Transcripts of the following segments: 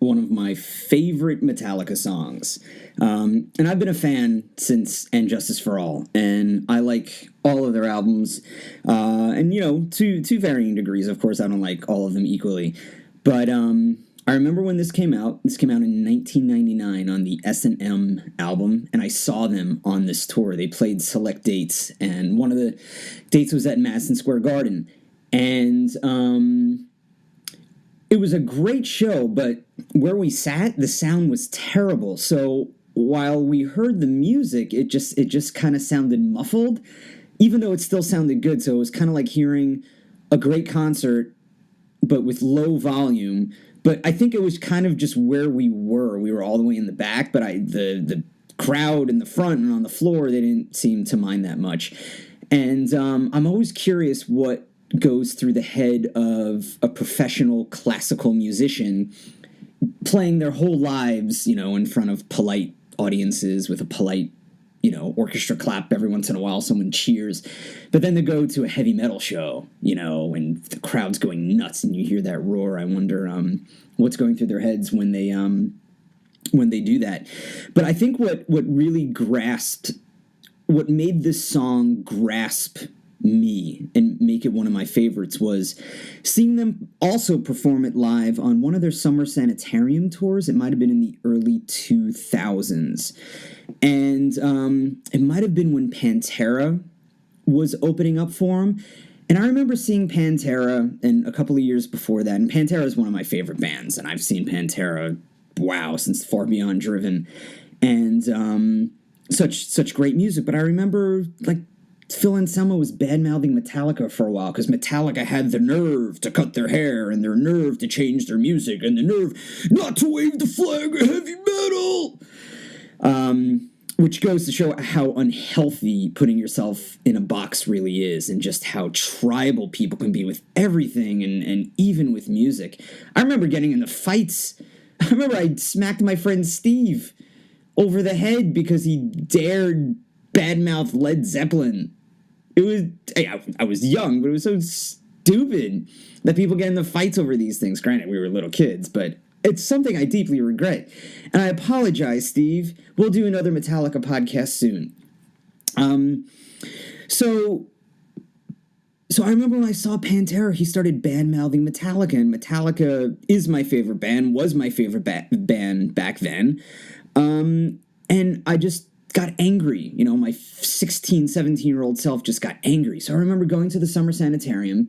one of my favorite Metallica songs. And I've been a fan since And Justice for All, and I like all of their albums. And, to varying degrees, of course, I don't like all of them equally. But I remember when this came out. This came out in 1999 on the S&M album, and I saw them on this tour. They played select dates, and one of the dates was at Madison Square Garden. And it was a great show, but where we sat, the sound was terrible. So while we heard the music, it just kind of sounded muffled, even though it still sounded good. So it was kind of like hearing a great concert, but with low volume. But I think it was kind of just where we were. We were all the way in the back, but the crowd in the front and on the floor, they didn't seem to mind that much. And I'm always curious what goes through the head of a professional classical musician playing their whole lives, in front of polite audiences with a polite, orchestra clap every once in a while, someone cheers. But then they go to a heavy metal show, and the crowd's going nuts and you hear that roar. I wonder what's going through their heads when they do that. But I think what made this song grasp me and make it one of my favorites was seeing them also perform it live on one of their summer Sanitarium tours. It might have been in the early 2000s. And it might have been when Pantera was opening up for them. And I remember seeing Pantera and a couple of years before that. And Pantera is one of my favorite bands. And I've seen Pantera, since Far Beyond Driven. And such great music. But I remember, Phil Anselmo was bad-mouthing Metallica for a while because Metallica had the nerve to cut their hair and their nerve to change their music and the nerve not to wave the flag of heavy metal. Which goes to show how unhealthy putting yourself in a box really is and just how tribal people can be with everything and even with music. I remember getting into fights. I remember I smacked my friend Steve over the head because he dared badmouth Led Zeppelin. I was young, but it was so stupid that people get into fights over these things. Granted, we were little kids, but it's something I deeply regret. And I apologize, Steve. We'll do another Metallica podcast soon. So I remember when I saw Pantera, he started bad-mouthing Metallica, and Metallica is my favorite band, was my favorite band back then. And I just got angry. My 16, 17-year-old self just got angry. So I remember going to the Summer Sanitarium,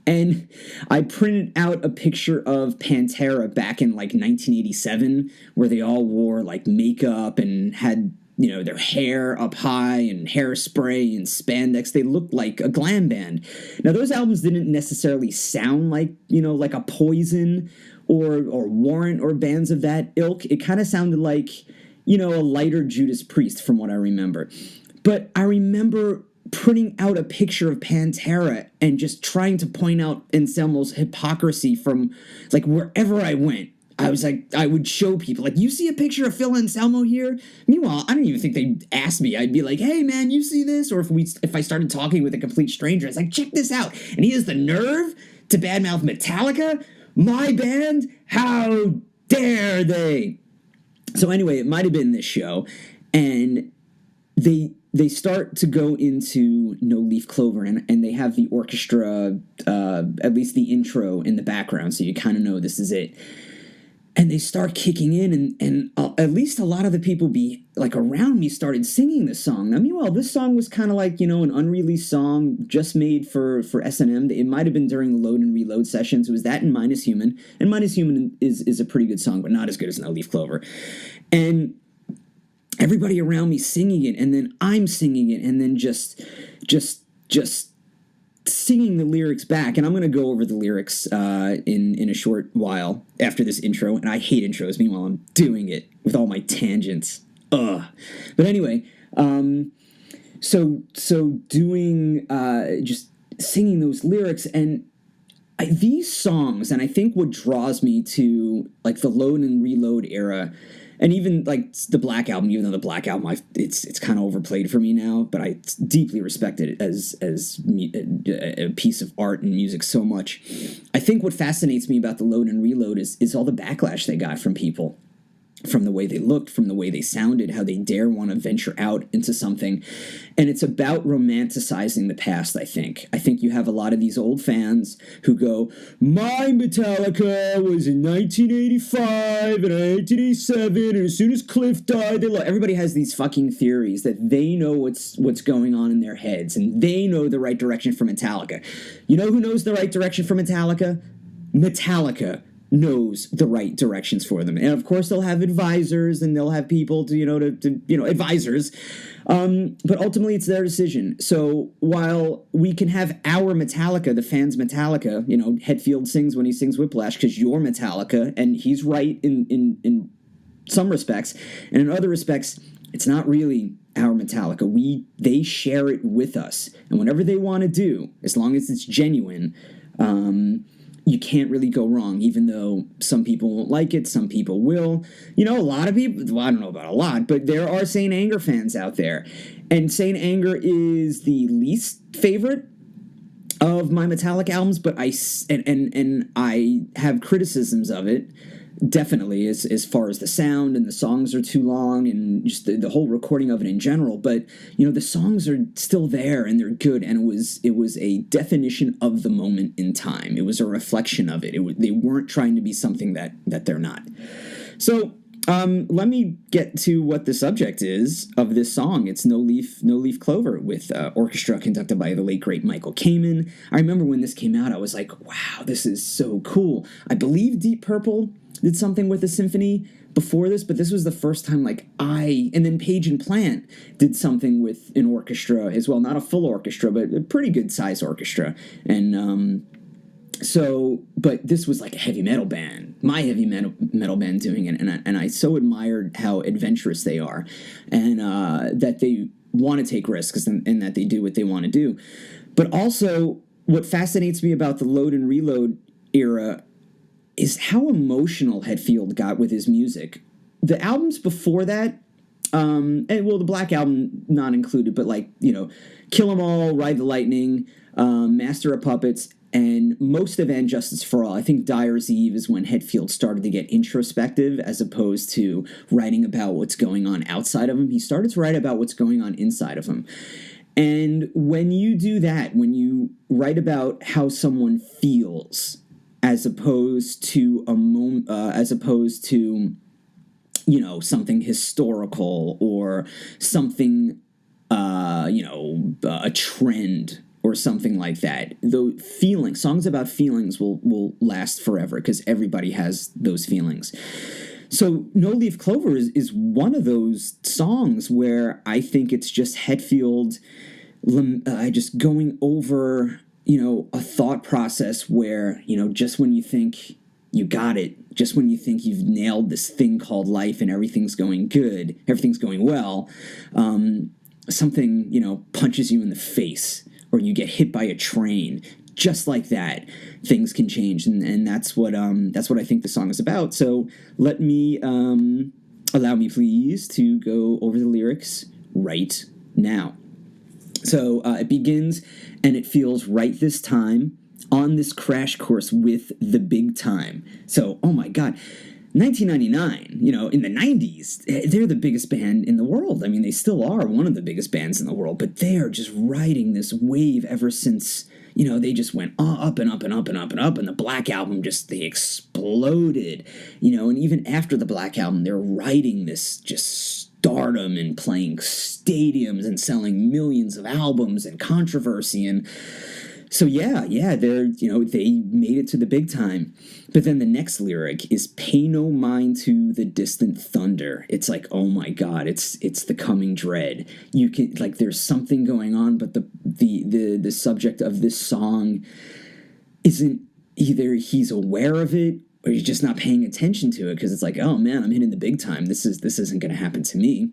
and I printed out a picture of Pantera back in 1987, where they all wore makeup and had, their hair up high and hairspray and spandex. They looked like a glam band. Now, those albums didn't necessarily sound like a Poison or Warrant or bands of that ilk. It kind of sounded like, a lighter Judas Priest from what I remember. But I remember printing out a picture of Pantera and just trying to point out Anselmo's hypocrisy from wherever I went. I was I would show people you see a picture of Phil Anselmo here? Meanwhile, I don't even think they'd ask me. I'd be like, hey man, you see this? Or if I started talking with a complete stranger, it's check this out. And he has the nerve to badmouth Metallica? My band? How dare they? So anyway, it might have been this show, and they start to go into No Leaf Clover, and they have the orchestra, at least the intro in the background, so you kind of know this is it. And they start kicking in, and at least a lot of the people around me started singing this song. Now, meanwhile, this song was kind of an unreleased song just made for S&M. It might have been during the Load and Reload sessions. It was that and Minus Human. And Minus Human is a pretty good song, but not as good as No Leaf Clover. And everybody around me singing it, and then I'm singing it, and then just singing the lyrics back. And I'm going to go over the lyrics in a short while after this intro, and I hate intros. Meanwhile, I'm doing it with all my tangents. Ugh. But anyway, so doing just singing those lyrics, and these songs, and I think what draws me to like the Load and Reload era, and even like the Black Album, even though the Black Album, it's kind of overplayed for me now, but I deeply respect it as a piece of art and music so much. I think what fascinates me about the Load and Reload is all the backlash they got from people, from the way they looked, from the way they sounded, how they dare want to venture out into something. And it's about romanticizing the past, I think. I think you have a lot of these old fans who go, my Metallica was in 1985 and 1987, and as soon as Cliff died, everybody has these fucking theories that they know what's going on in their heads, and they know the right direction for Metallica. You know who knows the right direction for Metallica? Metallica knows the right directions for them. And of course they'll have advisors and they'll have people to advisors. But ultimately it's their decision. So while we can have our Metallica, the fans' Metallica, Hetfield sings when he sings Whiplash because you're Metallica, and he's right in some respects. And in other respects, it's not really our Metallica. They share it with us. And whatever they want to do, as long as it's genuine, you can't really go wrong, even though some people won't like it, some people will. A lot of people, well, I don't know about a lot, but there are Saint Anger fans out there. And Saint Anger is the least favorite of my Metallica albums, but I have criticisms of it, definitely, as far as the sound, and the songs are too long, and just the whole recording of it in general. But the songs are still there and they're good, and it was a definition of the moment in time. It was a reflection of it. They weren't trying to be something that they're not. So let me get to what the subject is of this song. It's No Leaf Clover, with orchestra conducted by the late great Michael Kamen. I remember when this came out, I was like, wow, this is so cool. I believe Deep Purple did something with a symphony before this, but this was the first time and then Page and Plant did something with an orchestra as well. Not a full orchestra, but a pretty good size orchestra. And but this was like a heavy metal band, my heavy metal band doing it. And I so admired how adventurous they are, and that they want to take risks, and that they do what they want to do. But also what fascinates me about the Load and Reload era is how emotional Hetfield got with his music. The albums before that, the Black Album not included, but Kill 'Em All, Ride the Lightning, Master of Puppets, and most of And Justice for All. I think Dyer's Eve is when Hetfield started to get introspective, as opposed to writing about what's going on outside of him. He started to write about what's going on inside of him. And when you do that, when you write about how someone feels, as opposed to something historical, or something, a trend or something like that. The songs about feelings will last forever, because everybody has those feelings. So No Leaf Clover is one of those songs where I think it's just Hetfield just going over a thought process where, just when you think you got it, just when you think you've nailed this thing called life and everything's going good, everything's going well, something, punches you in the face, or you get hit by a train. Just like that, things can change. And that's what I think the song is about. So allow me please to go over the lyrics right now. So it begins, and it feels right this time, on this crash course with the big time. So, oh my God, 1999, in the 90s, they're the biggest band in the world. I mean, they still are one of the biggest bands in the world, but they are just riding this wave ever since, they just went up and up and up and up and up, and the Black Album they exploded, and even after the Black Album, they're riding this just stardom and playing stadiums and selling millions of albums and controversy. And so they made it to the big time. But then the next lyric is pay no mind to the distant thunder. It's like, oh my God, it's the coming dread. You can there's something going on, but the subject of this song isn't either he's aware of it, or he's just not paying attention to it, because it's like, oh man, I'm hitting the big time. This isn't going to happen to me.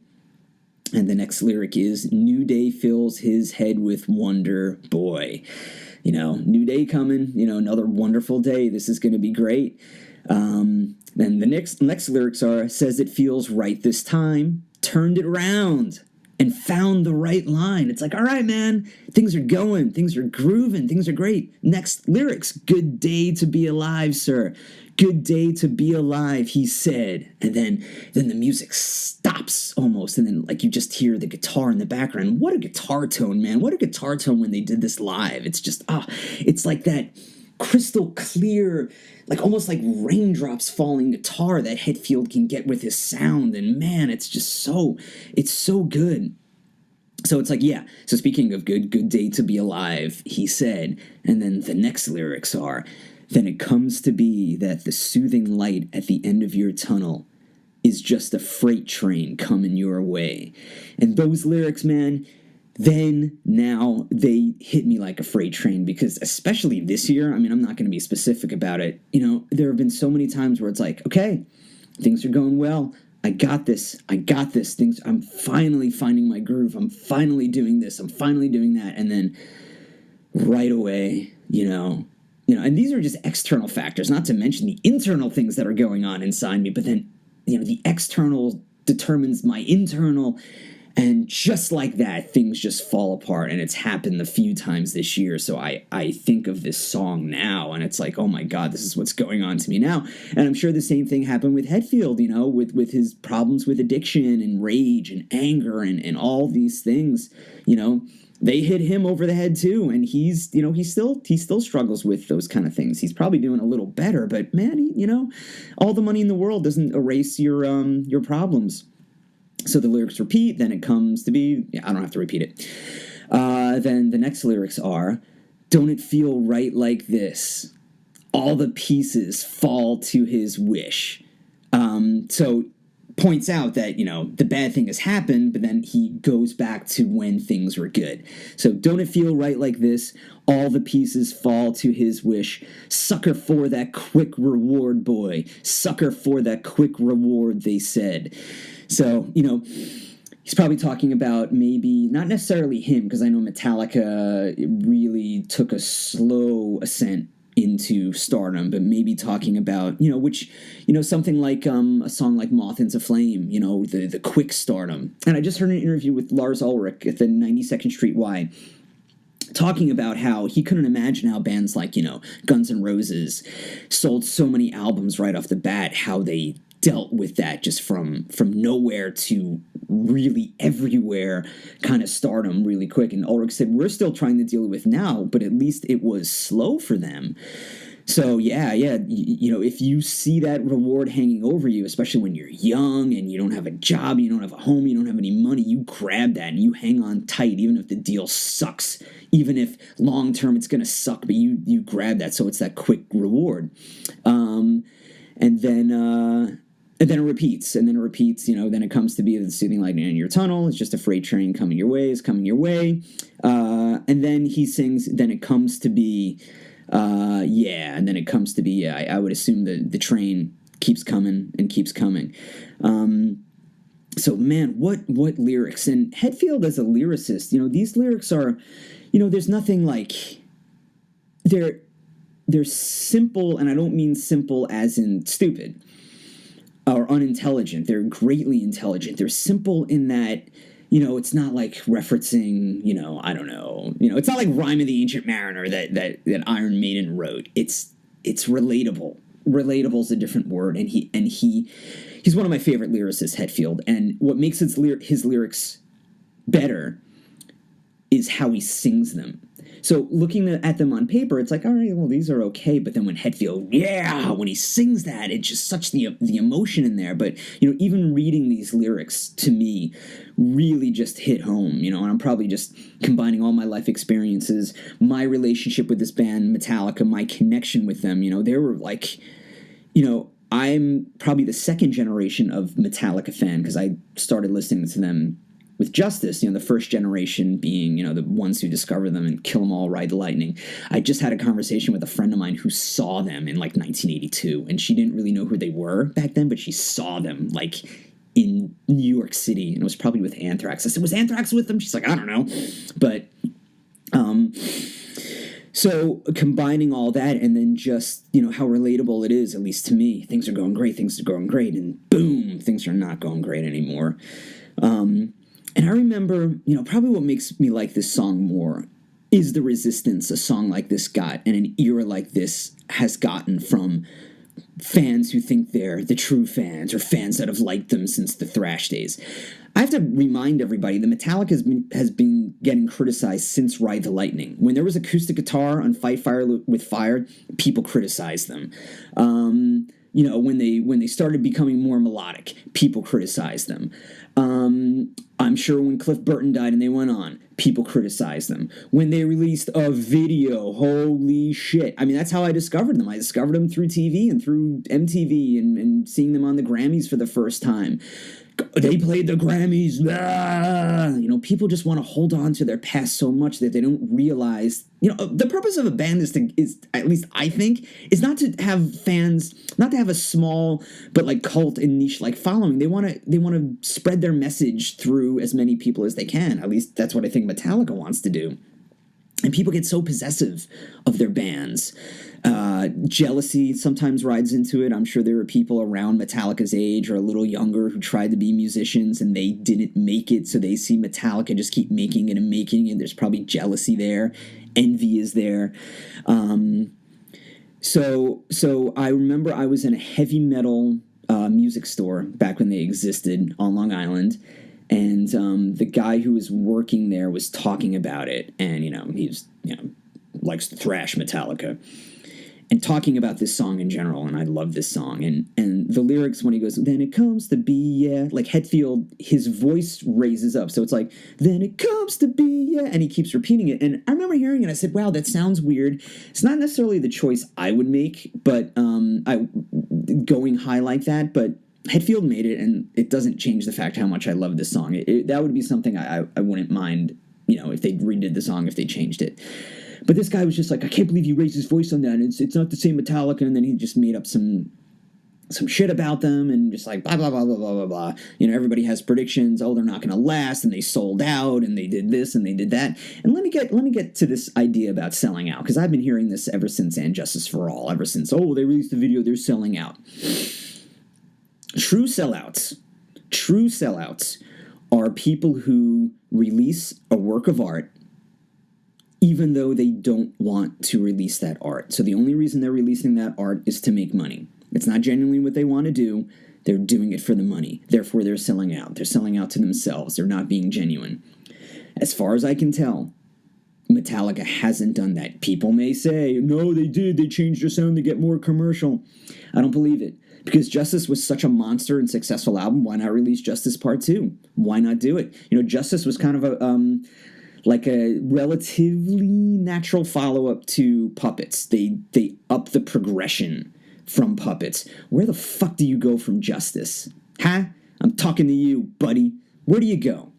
And the next lyric is, new day fills his head with wonder, boy. new day coming, another wonderful day. This is going to be great. Then the next lyrics are, says it feels right this time, turned it around and found the right line. It's like, all right, man, things are going, things are grooving, things are great. Next lyrics, good day to be alive, sir. Good day to be alive, he said. And then the music stops almost, and then like you just hear the guitar in the background. What a guitar tone, man. What a guitar tone when they did this live. It's just, it's like that crystal clear, like almost like raindrops falling guitar that Hetfield can get with his sound. And man, it's so good. So it's like, yeah. So speaking of good day to be alive, he said, and then the next lyrics are, then it comes to be that the soothing light at the end of your tunnel is just a freight train coming your way. And those lyrics, man, now they hit me like a freight train, because especially this year, I mean, I'm not going to be specific about it. There have been so many times where it's like, okay, things are going well. I got this. I'm finally finding my groove. I'm finally doing this. I'm finally doing that. And then right away, and these are just external factors, not to mention the internal things that are going on inside me. But then, the external determines my internal. And just like that, things just fall apart. And it's happened a few times this year. So I think of this song now, and it's like, oh my God, this is what's going on to me now. And I'm sure the same thing happened with Hetfield, with his problems with addiction and rage and anger and all these things. They hit him over the head too. And he still struggles with those kind of things. He's probably doing a little better, but man, all the money in the world doesn't erase your problems. So the lyrics repeat, then it comes to be, I don't have to repeat it. Then the next lyrics are, don't it feel right like this? All the pieces fall to his wish. So points out that, the bad thing has happened, but then he goes back to when things were good. So don't it feel right like this? All the pieces fall to his wish. Sucker for that quick reward, boy. Sucker for that quick reward, they said. So, he's probably talking about maybe, not necessarily him, because I know Metallica really took a slow ascent into stardom, but maybe talking about, something like a song like Moth into Flame, the quick stardom. And I just heard an interview with Lars Ulrich at the 92nd Street Y, talking about how he couldn't imagine how bands like, Guns N' Roses sold so many albums right off the bat, how they dealt with that just from nowhere to really everywhere kind of stardom really quick. And Ulrich said, we're still trying to deal with now, but at least it was slow for them. So yeah, if you see that reward hanging over you, especially when you're young and you don't have a job, you don't have a home, you don't have any money, you grab that and you hang on tight, even if the deal sucks, even if long term it's going to suck, but you grab that. So it's that quick reward. And then it repeats, then it comes to be the soothing light in your tunnel. It's just a freight train coming your way, and then he sings, then it comes to be, and then it comes to be, I would assume the train keeps coming and keeps coming. So man, what lyrics. And Hetfield as a lyricist, these lyrics are, there's nothing like, they're simple, and I don't mean simple as in stupid or unintelligent. They're greatly intelligent. They're simple in that, it's not like referencing, I don't know, it's not like Rhyme of the Ancient Mariner that Iron Maiden wrote. It's relatable. Relatable is a different word, and he's one of my favorite lyricists, Hetfield. And what makes his lyrics better is how he sings them. So looking at them on paper, it's like, all right, well, these are okay. But then when Hetfield, when he sings that, it's just such the emotion in there. But, even reading these lyrics to me really just hit home, and I'm probably just combining all my life experiences, my relationship with this band, Metallica, my connection with them. They were like, I'm probably the second generation of Metallica fan, because I started listening to them with Justice, the first generation being, the ones who discovered them and Kill 'Em All, Ride the Lightning. I just had a conversation with a friend of mine who saw them in like 1982, and she didn't really know who they were back then, but she saw them like in New York City, and it was probably with Anthrax. I said, was Anthrax with them? She's like, I don't know. But, So combining all that and then just, how relatable it is, at least to me. Things are going great, and boom, things are not going great anymore. And I remember, probably what makes me like this song more is the resistance a song like this got and an era like this has gotten from fans who think they're the true fans or fans that have liked them since the thrash days. I have to remind everybody that Metallica has been getting criticized since Ride the Lightning. When there was acoustic guitar on Fight Fire with Fire, people criticized them. When they started becoming more melodic, people criticized them. I'm sure when Cliff Burton died and they went on, people criticized them. When they released a video, holy shit. I mean, that's how I discovered them. I discovered them through TV and through MTV and seeing them on the Grammys for the first time. They played the Grammys. People just want to hold on to their past so much that they don't realize. The purpose of a band is at least I think, is not to have fans, not to have a small but like cult and niche like following. They want to spread their message through as many people as they can. At least that's what I think Metallica wants to do. And people get so possessive of their bands. Jealousy sometimes rides into it. I'm sure there were people around Metallica's age or a little younger who tried to be musicians and they didn't make it, so they see Metallica just keep making it and making it. There's probably jealousy there. Envy is there. So I remember I was in a heavy metal music store back when they existed on Long Island. And the guy who was working there was talking about it, and he's likes to thrash Metallica, and talking about this song in general. And I love this song, and the lyrics when he goes, "Then it comes to be, yeah," like Hetfield, his voice raises up, so it's like, "Then it comes to be, yeah," and he keeps repeating it. And I remember hearing it, I said, "Wow, that sounds weird." It's not necessarily the choice I would make, but I going high like that, but Hetfield made it, and it doesn't change the fact how much I love this song. That would be something I wouldn't mind, if they redid the song, if they changed it. But this guy was just like, "I can't believe he raised his voice on that. It's not the same Metallica." And then he just made up some shit about them and just like blah, blah, blah, blah, blah, blah, blah. Everybody has predictions. Oh, they're not going to last, and they sold out, and they did this, and they did that. And let me get to this idea about selling out, because I've been hearing this ever since And Justice for All, ever since, they released the video, they're selling out. True sellouts are people who release a work of art even though they don't want to release that art. So the only reason they're releasing that art is to make money. It's not genuinely what they want to do. They're doing it for the money. Therefore, they're selling out. They're selling out to themselves. They're not being genuine. As far as I can tell, Metallica hasn't done that. People may say, "No, they did. They changed their sound to get more commercial." I don't believe it. Because Justice was such a monster and successful album, why not release Justice Part 2? Why not do it? Justice was kind of a relatively natural follow-up to Puppets. They upped the progression from Puppets. Where the fuck do you go from Justice? Huh? I'm talking to you, buddy. Where do you go?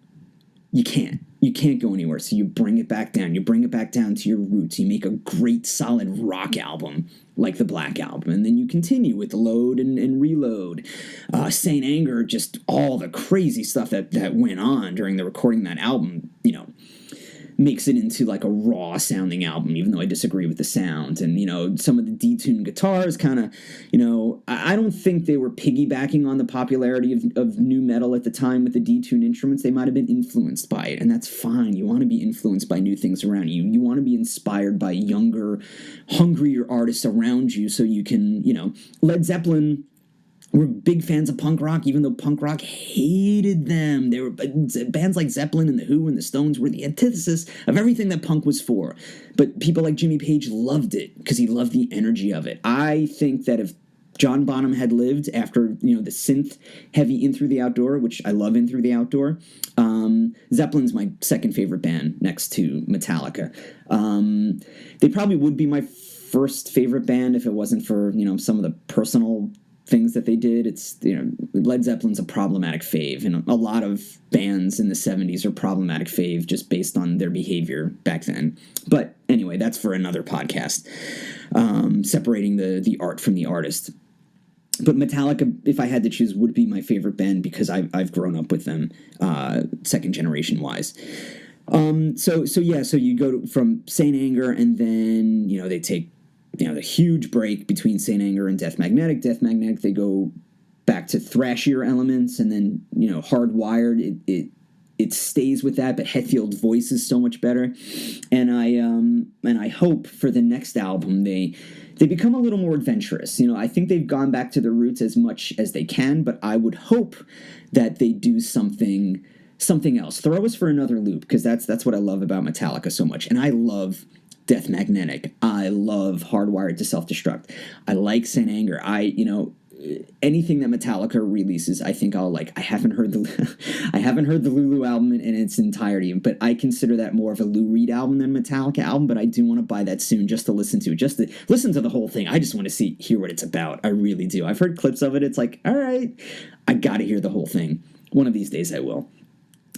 You can't. You can't go anywhere, so you bring it back down. You bring it back down to your roots. You make a great, solid rock album like the Black Album, and then you continue with Load and Reload. Saint Anger, just all the crazy stuff that went on during the recording of that album, makes it into like a raw sounding album, even though I disagree with the sound. And, some of the detuned guitars kind of, I don't think they were piggybacking on the popularity of nu metal at the time with the detuned instruments. They might have been influenced by it, and that's fine. You want to be influenced by new things around you. You want to be inspired by younger, hungrier artists around you so you can, Led Zeppelin were big fans of punk rock, even though punk rock hated them. They were bands like Zeppelin and The Who and the Stones were the antithesis of everything that punk was for. But people like Jimmy Page loved it because he loved the energy of it. I think that if John Bonham had lived after, the synth heavy In Through the Outdoor, which I love In Through the Outdoor, Zeppelin's my second favorite band next to Metallica. They probably would be my first favorite band if it wasn't for, some of the personal things that they did. It's, Led Zeppelin's a problematic fave, and a lot of bands in the 70s are problematic fave just based on their behavior back then. But anyway, that's for another podcast, separating the art from the artist. But Metallica, if I had to choose, would be my favorite band because I've grown up with them, second generation wise. So you go from Saint Anger, and then they take the huge break between Saint Anger and Death Magnetic. Death Magnetic, they go back to thrashier elements, and then Hardwired, it stays with that, but Hetfield's voice is so much better, and I hope for the next album they become a little more adventurous. I think they've gone back to their roots as much as they can, but I would hope that they do something else. Throw us for another loop, because that's what I love about Metallica so much, and I love Death Magnetic. I love Hardwired to Self-Destruct. I like Saint Anger. Anything that Metallica releases, I think I'll like. I haven't heard the Lulu album in its entirety, but I consider that more of a Lou Reed album than Metallica album. But I do want to buy that soon, just to listen to the whole thing. I just want to hear what it's about. I really do. I've heard clips of it. It's like, all right, I got to hear the whole thing. One of these days I will.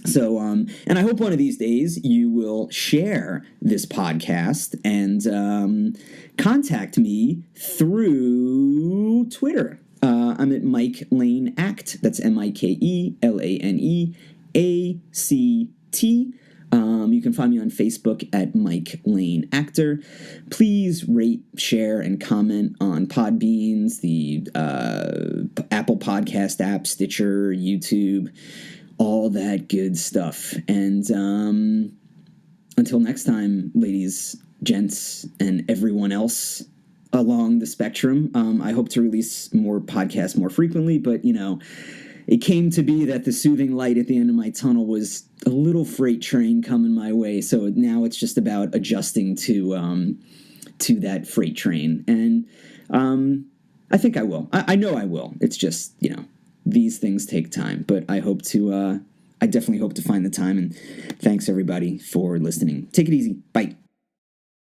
So, and I hope one of these days you will share this podcast and contact me through Twitter. I'm at Mike Lane Act. That's MikeLaneAct. You can find me on Facebook at Mike Lane Actor. Please rate, share, and comment on Podbeans, the Apple Podcast app, Stitcher, YouTube, all that good stuff. And until next time, ladies, gents, and everyone else along the spectrum, I hope to release more podcasts more frequently, but it came to be that the soothing light at the end of my tunnel was a little freight train coming my way, so now it's just about adjusting to that freight train, and I think I will. I know I will. It's just, these things take time, but I definitely hope to find the time, and thanks everybody for listening. Take it easy. Bye.